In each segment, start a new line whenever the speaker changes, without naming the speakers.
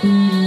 Oh,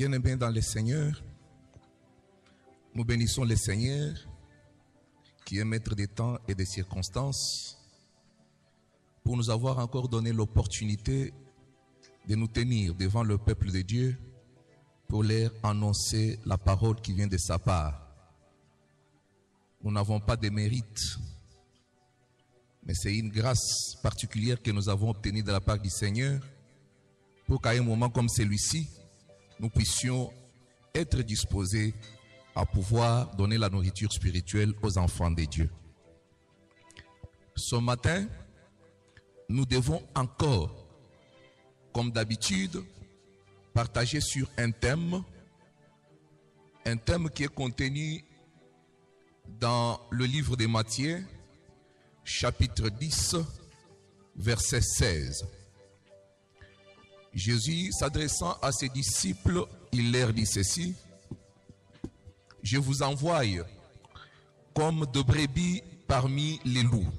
Bien-aimés dans le Seigneur, nous bénissons le Seigneur qui est maître des temps et des circonstances pour nous avoir encore donné l'opportunité de nous tenir devant le peuple de Dieu pour leur annoncer la parole qui vient de sa part. Nous n'avons pas de mérite, mais c'est une grâce particulière que nous avons obtenue de la part du Seigneur pour qu'à un moment comme celui-ci, nous puissions être disposés à pouvoir donner la nourriture spirituelle aux enfants de Dieu. Ce matin, nous devons encore, comme d'habitude, partager sur un thème qui est contenu dans le livre de Matthieu, chapitre 10, verset 16. Jésus, s'adressant à ses disciples, il leur dit ceci: je vous envoie comme de brebis parmi les loups.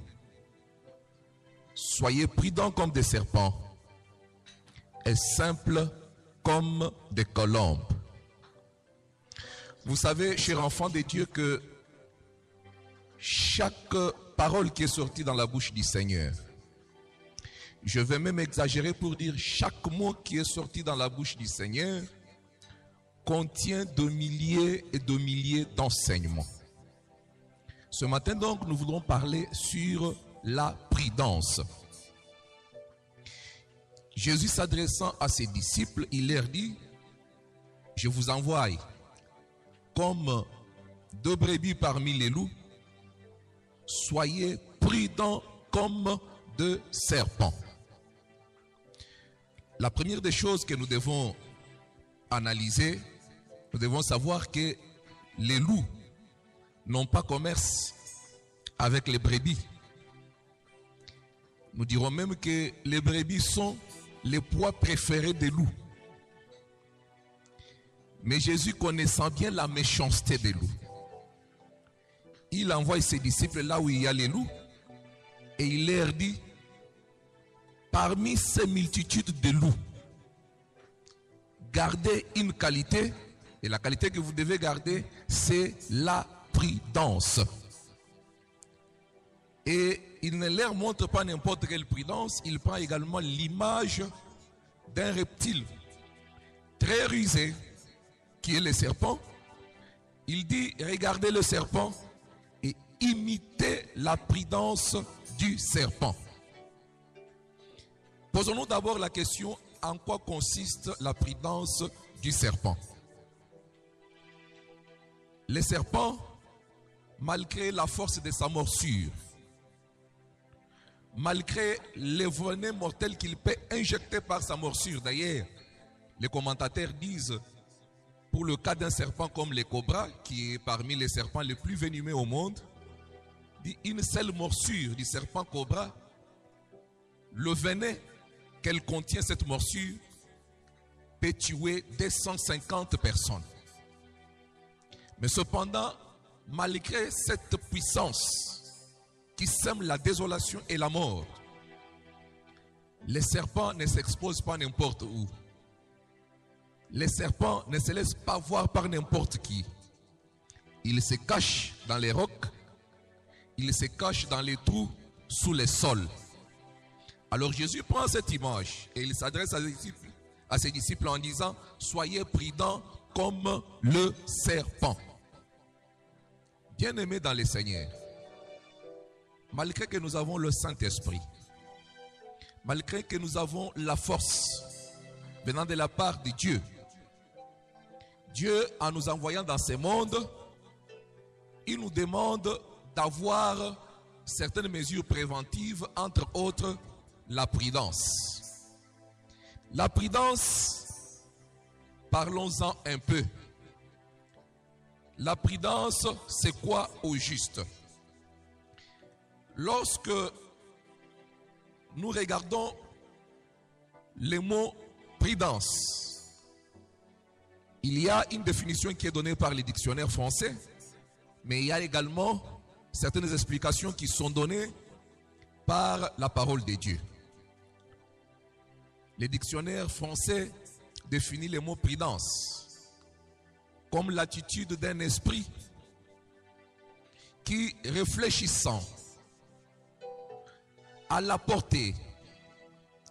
Soyez prudents comme des serpents et simples comme des colombes. Vous savez, chers enfants de Dieu, que chaque parole qui est sortie dans la bouche du Seigneur, je vais même exagérer pour dire chaque mot qui est sorti dans la bouche du Seigneur contient de milliers et de milliers d'enseignements. Ce matin donc, nous voudrons parler sur la prudence. Jésus s'adressant à ses disciples, il leur dit: je vous envoie comme deux brebis parmi les loups, soyez prudents comme deux serpents. La première des choses que nous devons analyser, nous devons savoir que les loups n'ont pas commerce avec les brebis. Nous dirons même que les brebis sont les proies préférées des loups. Mais Jésus, connaissant bien la méchanceté des loups, il envoie ses disciples là où il y a les loups et il leur dit: parmi ces multitudes de loups, gardez une qualité, et la qualité que vous devez garder, c'est la prudence. Et il ne leur montre pas n'importe quelle prudence, il prend également l'image d'un reptile très rusé, qui est le serpent. Il dit: regardez le serpent et imitez la prudence du serpent. Posons-nous d'abord la question: en quoi consiste la prudence du serpent? Le serpent, malgré la force de sa morsure, malgré les venins mortels qu'il peut injecter par sa morsure, d'ailleurs, les commentateurs disent, pour le cas d'un serpent comme le cobra, qui est parmi les serpents les plus venimeux au monde, dit une seule morsure du serpent cobra, le venin qu'elle contient, cette morsure, peut tuer 250 personnes. Mais cependant, malgré cette puissance qui sème la désolation et la mort, les serpents ne s'exposent pas n'importe où. Les serpents ne se laissent pas voir par n'importe qui. Ils se cachent dans les rocs, ils se cachent dans les trous, sous les sols. Alors Jésus prend cette image et il s'adresse à ses disciples en disant: soyez prudents comme le serpent. Bien-aimés dans le Seigneur, malgré que nous avons le Saint-Esprit, malgré que nous avons la force venant de la part de Dieu, Dieu, en nous envoyant dans ce monde, il nous demande d'avoir certaines mesures préventives, entre autres la prudence. La prudence, parlons-en un peu. La prudence, c'est quoi au juste? Lorsque nous regardons le mot prudence, il y a une définition qui est donnée par les dictionnaires français, mais il y a également certaines explications qui sont données par la parole de Dieu. Les dictionnaires français définissent le mot prudence comme l'attitude d'un esprit qui, réfléchissant à la portée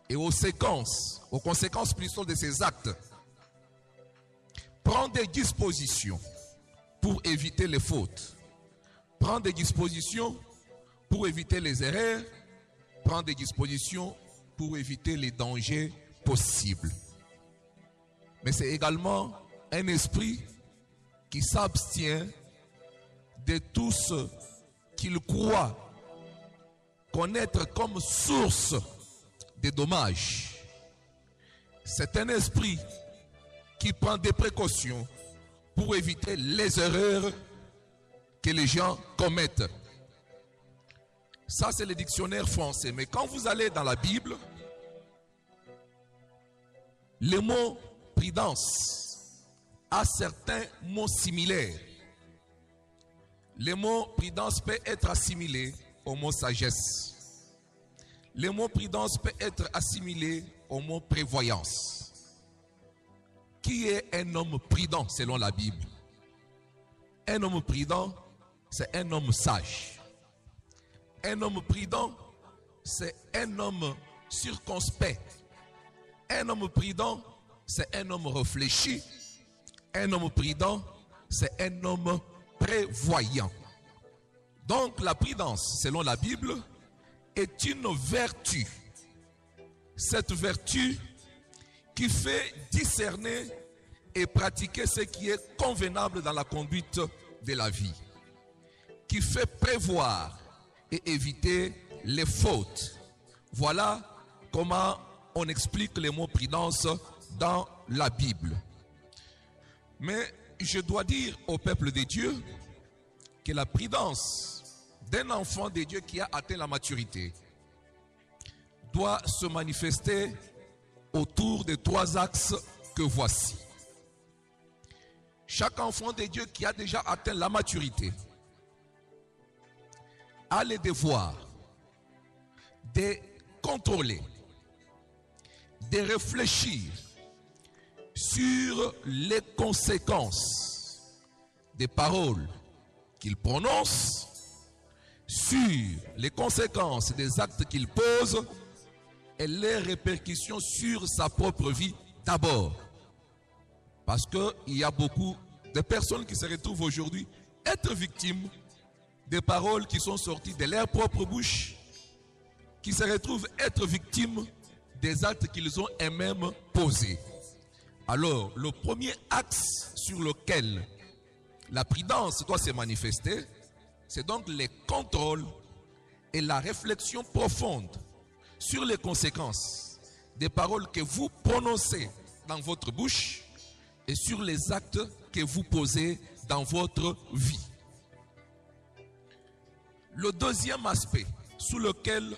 et aux conséquences plutôt de ses actes, prend des dispositions pour éviter les fautes, prend des dispositions pour éviter les erreurs, prend des dispositions pour éviter les dangers possibles. Mais c'est également un esprit qui s'abstient de tout ce qu'il croit connaître comme source de dommages. C'est un esprit qui prend des précautions pour éviter les erreurs que les gens commettent. Ça, c'est le dictionnaire français. Mais quand vous allez dans la Bible, le mot prudence a certains mots similaires. Le mot prudence peut être assimilé au mot sagesse. Le mot prudence peut être assimilé au mot prévoyance. Qui est un homme prudent selon la Bible? Un homme prudent, c'est un homme sage. Un homme prudent, c'est un homme circonspect. Un homme prudent, c'est un homme réfléchi. Un homme prudent, c'est un homme prévoyant. Donc la prudence, selon la Bible, est une vertu. Cette vertu qui fait discerner et pratiquer ce qui est convenable dans la conduite de la vie, qui fait prévoir et éviter les fautes. Voilà comment on explique le mot prudence dans la Bible. Mais je dois dire au peuple de Dieu que la prudence d'un enfant de Dieu qui a atteint la maturité doit se manifester autour de 3 axes que voici. Chaque enfant de Dieu qui a déjà atteint la maturité a le devoir de contrôler, de réfléchir sur les conséquences des paroles qu'il prononce, sur les conséquences des actes qu'il pose et les répercussions sur sa propre vie d'abord. Parce qu'il y a beaucoup de personnes qui se retrouvent aujourd'hui être victimes des paroles qui sont sorties de leur propre bouche, qui se retrouvent être victimes des actes qu'ils ont eux-mêmes posés. Alors, le premier axe sur lequel la prudence doit se manifester, c'est donc le contrôle et la réflexion profonde sur les conséquences des paroles que vous prononcez dans votre bouche et sur les actes que vous posez dans votre vie. Le deuxième aspect sous lequel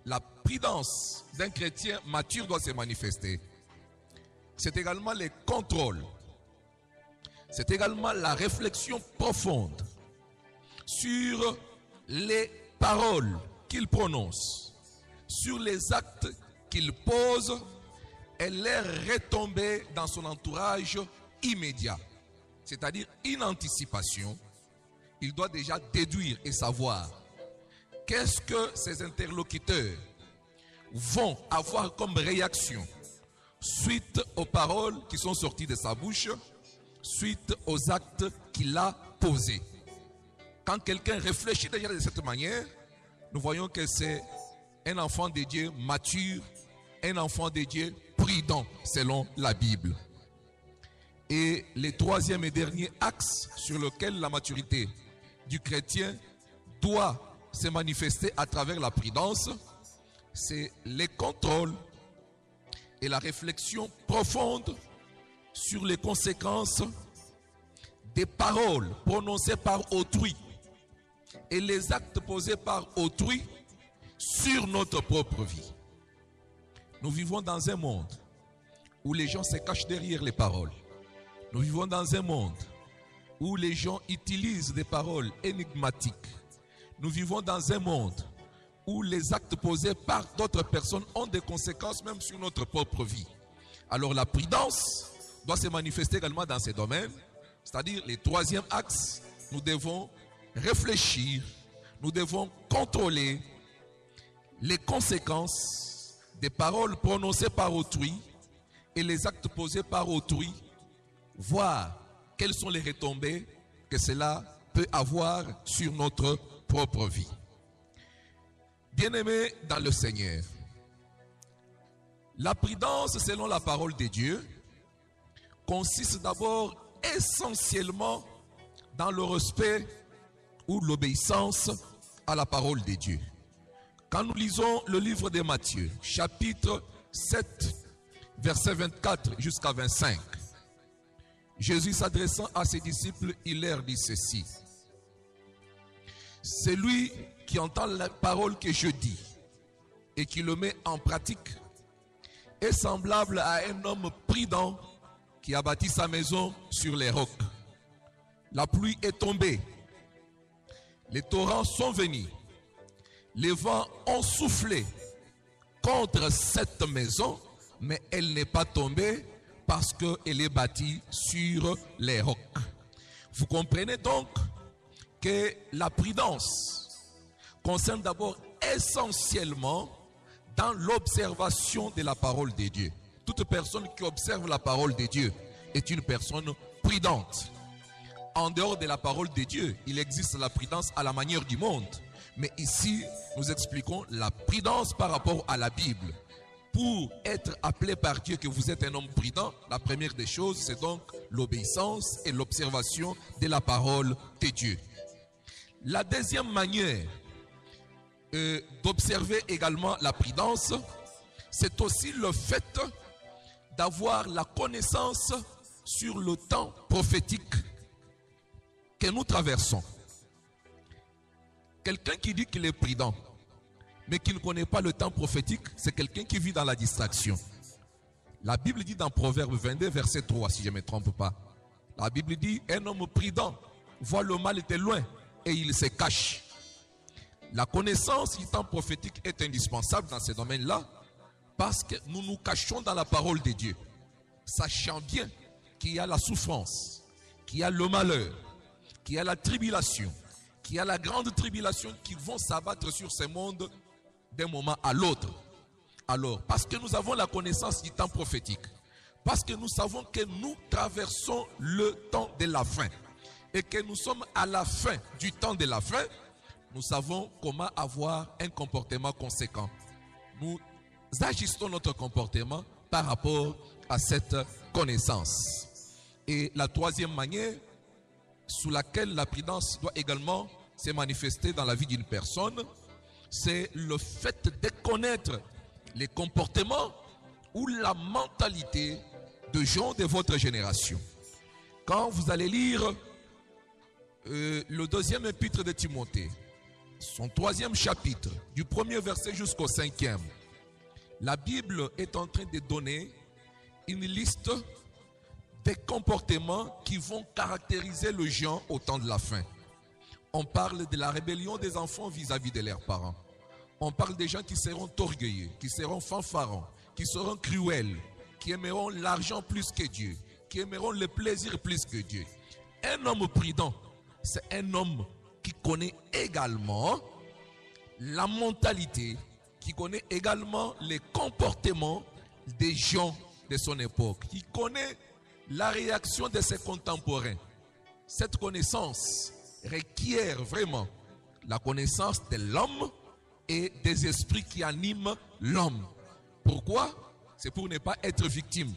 la prudence d'un chrétien mature doit se manifester, c'est également le contrôle. C'est également la réflexion profonde sur les paroles qu'il prononce, sur les actes qu'il pose et les retombées dans son entourage immédiat. C'est-à-dire une anticipation. Il doit déjà déduire et savoir qu'est-ce que ses interlocuteurs vont avoir comme réaction suite aux paroles qui sont sorties de sa bouche, suite aux actes qu'il a posés. Quand quelqu'un réfléchit déjà de cette manière, nous voyons que c'est un enfant de Dieu mature, un enfant de Dieu prudent selon la Bible. Et le troisième et dernier axe sur lequel la maturité du chrétien doit se manifester à travers la prudence, c'est le contrôle et la réflexion profonde sur les conséquences des paroles prononcées par autrui et les actes posés par autrui sur notre propre vie. Nous vivons dans un monde où les gens se cachent derrière les paroles. Nous vivons dans un monde où les gens utilisent des paroles énigmatiques. Nous vivons dans un monde où les actes posés par d'autres personnes ont des conséquences même sur notre propre vie. Alors la prudence doit se manifester également dans ces domaines C'est-à-dire, le troisième axe, nous devons réfléchir, nous devons contrôler les conséquences des paroles prononcées par autrui et les actes posés par autrui, voir quelles sont les retombées que cela peut avoir sur notre propre vie. Bien-aimés dans le Seigneur, la prudence selon la parole de Dieu consiste d'abord essentiellement dans le respect ou l'obéissance à la parole de Dieu. Quand nous lisons le livre de Matthieu, chapitre 7, verset 24 jusqu'à 25, Jésus s'adressant à ses disciples, il leur dit ceci: celui qui entend la parole que je dis et qui le met en pratique est semblable à un homme prudent qui a bâti sa maison sur les rocs. La pluie est tombée, les torrents sont venus, les vents ont soufflé contre cette maison, mais elle n'est pas tombée parce qu'elle est bâtie sur les rocs. Vous comprenez donc que la prudence concerne d'abord essentiellement dans l'observation de la parole de Dieu. Toute personne qui observe la parole de Dieu est une personne prudente. En dehors de la parole de Dieu, il existe la prudence à la manière du monde. Mais ici, nous expliquons la prudence par rapport à la Bible. Pour être appelé par Dieu que vous êtes un homme prudent, la première des choses, c'est donc l'obéissance et l'observation de la parole de Dieu. La deuxième manière d'observer également la prudence, c'est aussi le fait d'avoir la connaissance sur le temps prophétique que nous traversons. Quelqu'un qui dit qu'il est prudent, mais qui ne connaît pas le temps prophétique, c'est quelqu'un qui vit dans la distraction. La Bible dit dans Proverbe 22, verset 3, si je ne me trompe pas. La Bible dit, un homme prudent voit le mal de loin et il se cache. La connaissance du temps prophétique est indispensable dans ces domaines-là parce que nous nous cachons dans la parole de Dieu, sachant bien qu'il y a la souffrance, qu'il y a le malheur, qu'il y a la tribulation, qu'il y a la grande tribulation qui vont s'abattre sur ce monde d'un moment à l'autre. Alors, parce que nous avons la connaissance du temps prophétique, parce que nous savons que nous traversons le temps de la fin et que nous sommes à la fin du temps de la fin, nous savons comment avoir un comportement conséquent. Nous ajustons notre comportement par rapport à cette connaissance. Et la troisième manière sous laquelle la prudence doit également se manifester dans la vie d'une personne, c'est le fait de connaître les comportements ou la mentalité de gens de votre génération. Quand vous allez lire le deuxième épître de Timothée, son troisième chapitre, du premier verset jusqu'au 5e, la Bible est en train de donner une liste des comportements qui vont caractériser le genre au temps de la fin. On parle de la rébellion des enfants vis-à-vis de leurs parents. On parle des gens qui seront orgueilleux, qui seront fanfarons, qui seront cruels, qui aimeront l'argent plus que Dieu, qui aimeront le plaisir plus que Dieu. Un homme prudent, c'est un homme qui connaît également la mentalité, qui connaît également les comportements des gens de son époque, qui connaît la réaction de ses contemporains. Cette connaissance requiert vraiment la connaissance de l'homme et des esprits qui animent l'homme. Pourquoi? C'est pour ne pas être victime.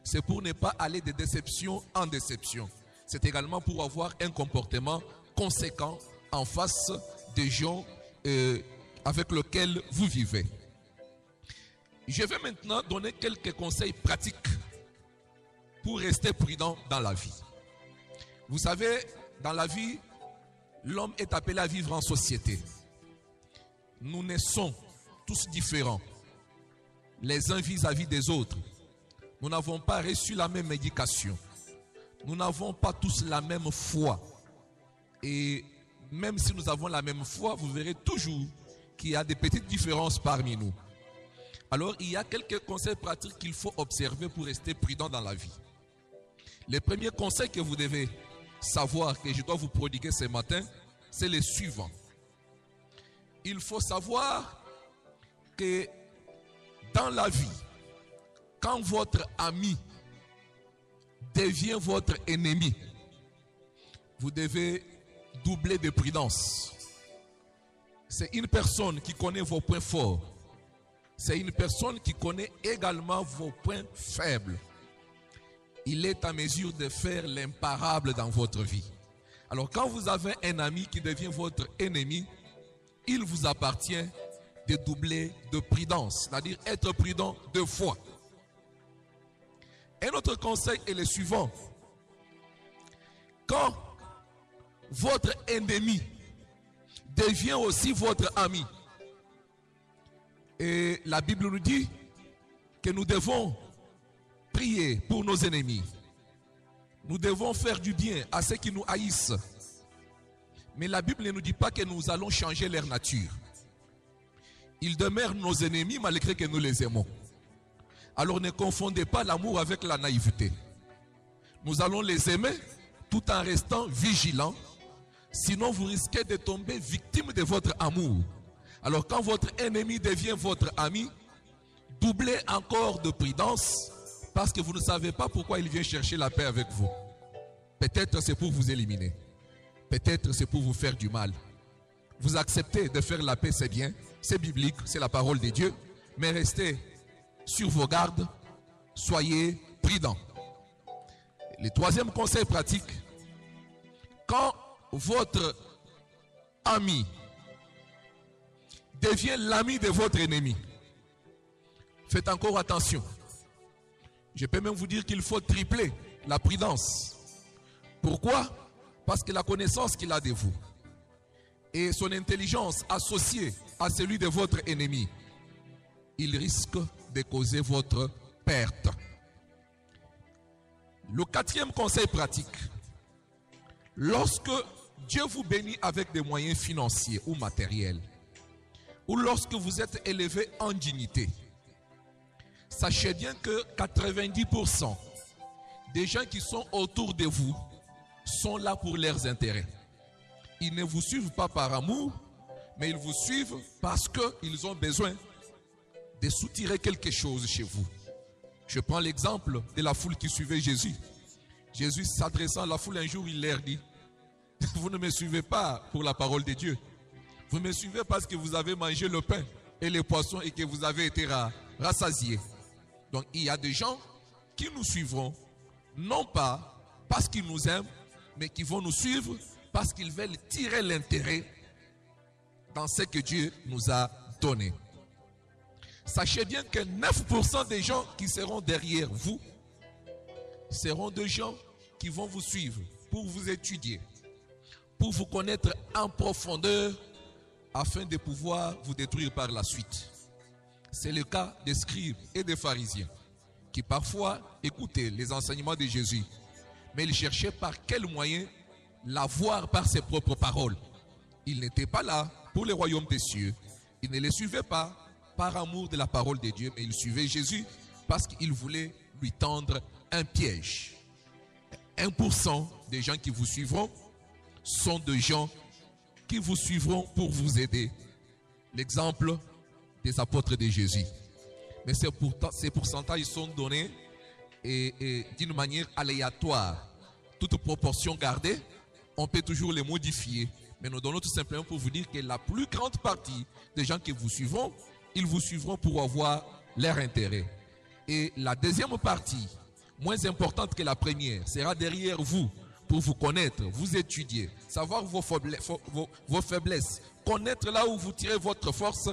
C'est pour ne pas aller de déception en déception. C'est également pour avoir un comportement conséquent en face des gens avec lesquels vous vivez. Je vais maintenant donner quelques conseils pratiques pour rester prudent dans la vie. Vous savez, dans la vie, l'homme est appelé à vivre en société. Nous naissons tous différents, les uns vis-à-vis des autres. Nous n'avons pas reçu la même éducation. Nous n'avons pas tous la même foi. Et même si nous avons la même foi, vous verrez toujours qu'il y a des petites différences parmi nous. Alors, il y a quelques conseils pratiques qu'il faut observer pour rester prudent dans la vie. Le premier conseil que vous devez savoir que je dois vous prodiguer ce matin, c'est le suivant. Il faut savoir que dans la vie, quand votre ami devient votre ennemi, vous devez doubler de prudence. C'est une personne qui connaît vos points forts. C'est une personne qui connaît également vos points faibles. Il est en mesure de faire l'imparable dans votre vie. Alors quand vous avez un ami qui devient votre ennemi, il vous appartient de doubler de prudence, c'est-à-dire être prudent 2 fois. Un autre conseil est le suivant. Quand votre ennemi devient aussi votre ami, et la Bible nous dit que nous devons prier pour nos ennemis. Nous devons faire du bien à ceux qui nous haïssent. Mais la Bible ne nous dit pas que nous allons changer leur nature. Ils demeurent nos ennemis malgré que nous les aimons. Alors ne confondez pas l'amour avec la naïveté. Nous allons les aimer tout en restant vigilants. Sinon vous risquez de tomber victime de votre amour. Alors quand votre ennemi devient votre ami, doublez encore de prudence. Parce que vous ne savez pas pourquoi il vient chercher la paix avec vous. Peut-être c'est pour vous éliminer. Peut-être c'est pour vous faire du mal. Vous acceptez de faire la paix, c'est bien. C'est biblique, c'est la parole de Dieu. Mais restez sur vos gardes. Soyez prudents. Le 3e conseil pratique. Quand votre ami devient l'ami de votre ennemi, faites encore attention. Je peux même vous dire qu'il faut tripler la prudence. Pourquoi? Parce que la connaissance qu'il a de vous et son intelligence associée à celui de votre ennemi, il risque de causer votre perte. Le 4e conseil pratique. Lorsque Dieu vous bénit avec des moyens financiers ou matériels, ou lorsque vous êtes élevé en dignité, sachez bien que 90% des gens qui sont autour de vous sont là pour leurs intérêts. Ils ne vous suivent pas par amour, mais ils vous suivent parce qu'ils ont besoin de soutirer quelque chose chez vous. Je prends l'exemple de la foule qui suivait Jésus. Jésus s'adressant à la foule un jour, il leur dit, vous ne me suivez pas pour la parole de Dieu. Vous me suivez parce que vous avez mangé le pain et les poissons et que vous avez été rassasiés. Donc il y a des gens qui nous suivront, non pas parce qu'ils nous aiment, mais qui vont nous suivre parce qu'ils veulent tirer l'intérêt dans ce que Dieu nous a donné. Sachez bien que 9% des gens qui seront derrière vous seront des gens qui vont vous suivre pour vous étudier, pour vous connaître en profondeur afin de pouvoir vous détruire par la suite. C'est le cas des scribes et des pharisiens qui parfois écoutaient les enseignements de Jésus, mais ils cherchaient par quel moyen l'avoir par ses propres paroles. Ils n'étaient pas là pour le royaume des cieux. Ils ne les suivaient pas par amour de la parole de Dieu, mais ils suivaient Jésus parce qu'ils voulaient lui tendre un piège. 1% des gens qui vous suivront sont des gens qui vous suivront pour vous aider. L'exemple des apôtres de Jésus. Mais ces pourcentages sont donnés et d'une manière aléatoire. Toute proportion gardée, on peut toujours les modifier. Mais nous donnons tout simplement pour vous dire que la plus grande partie des gens qui vous suivront, ils vous suivront pour avoir leur intérêt. Et la deuxième partie, moins importante que la première, sera derrière vous pour vous connaître, vous étudier, savoir vos faiblesses, connaître là où vous tirez votre force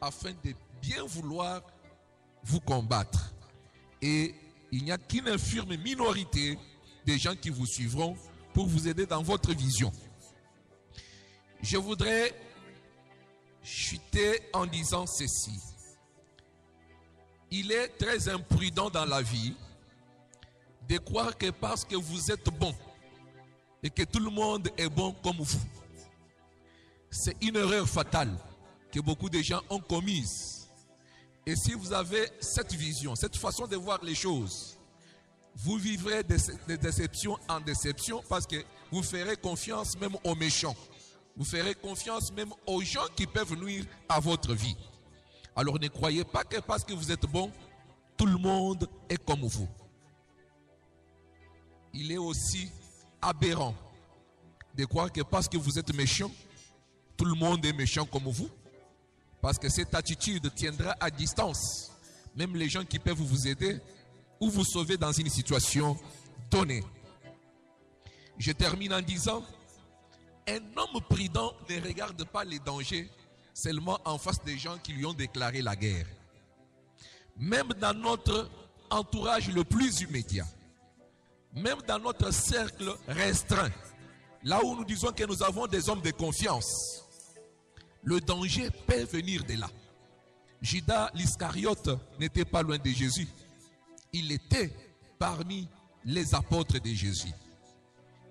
afin de bien vouloir vous combattre. Et il n'y a qu'une infirme minorité des gens qui vous suivront pour vous aider dans votre vision. Je voudrais chuter en disant ceci. Il est très imprudent dans la vie de croire que parce que vous êtes bon et que tout le monde est bon comme vous. C'est une erreur fatale que beaucoup de gens ont commise. Et si vous avez cette vision, cette façon de voir les choses, Vous vivrez de déception en déception parce que vous ferez confiance même aux méchants. Vous ferez confiance même aux gens qui peuvent nuire à votre vie. Alors ne croyez pas que parce que vous êtes bon, tout le monde est comme vous. Il est aussi aberrant de croire que parce que vous êtes méchant, tout le monde est méchant comme vous. Parce que cette attitude tiendra à distance même les gens qui peuvent vous aider ou vous sauver dans une situation donnée. Je termine en disant, un homme prudent ne regarde pas les dangers seulement en face des gens qui lui ont déclaré la guerre. Même dans notre entourage le plus immédiat, même dans notre cercle restreint, là où nous disons que nous avons des hommes de confiance, le danger peut venir de là. Judas l'Iscariote n'était pas loin de Jésus. Il était parmi les apôtres de Jésus.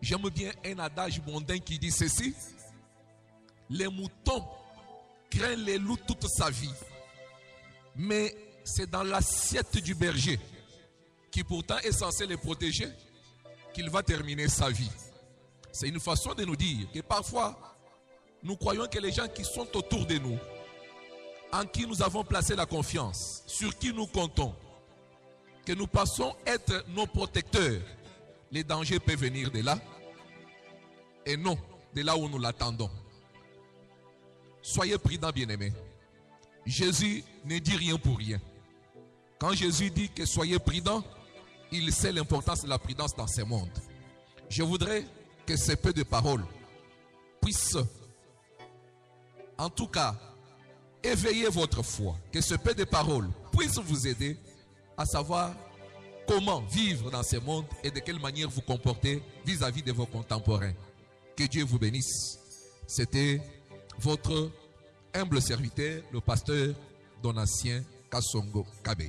J'aime bien un adage mondain qui dit ceci: les moutons craignent les loups toute sa vie, mais c'est dans l'assiette du berger, qui pourtant est censé les protéger, qu'il va terminer sa vie. C'est une façon de nous dire que parfois, nous croyons que les gens qui sont autour de nous, en qui nous avons placé la confiance, sur qui nous comptons, que nous pensons être nos protecteurs, les dangers peuvent venir de là, et non de là où nous l'attendons. Soyez prudents, bien-aimés. Jésus ne dit rien pour rien. Quand Jésus dit que soyez prudents, il sait l'importance de la prudence dans ce monde. Je voudrais que ces peu de paroles puissent, en tout cas, éveiller votre foi. Que ce peu de paroles puisse vous aider à savoir comment vivre dans ce monde et de quelle manière vous comporter vis-à-vis de vos contemporains. Que Dieu vous bénisse. C'était votre humble serviteur, le pasteur Donatien Kassongo Kabe.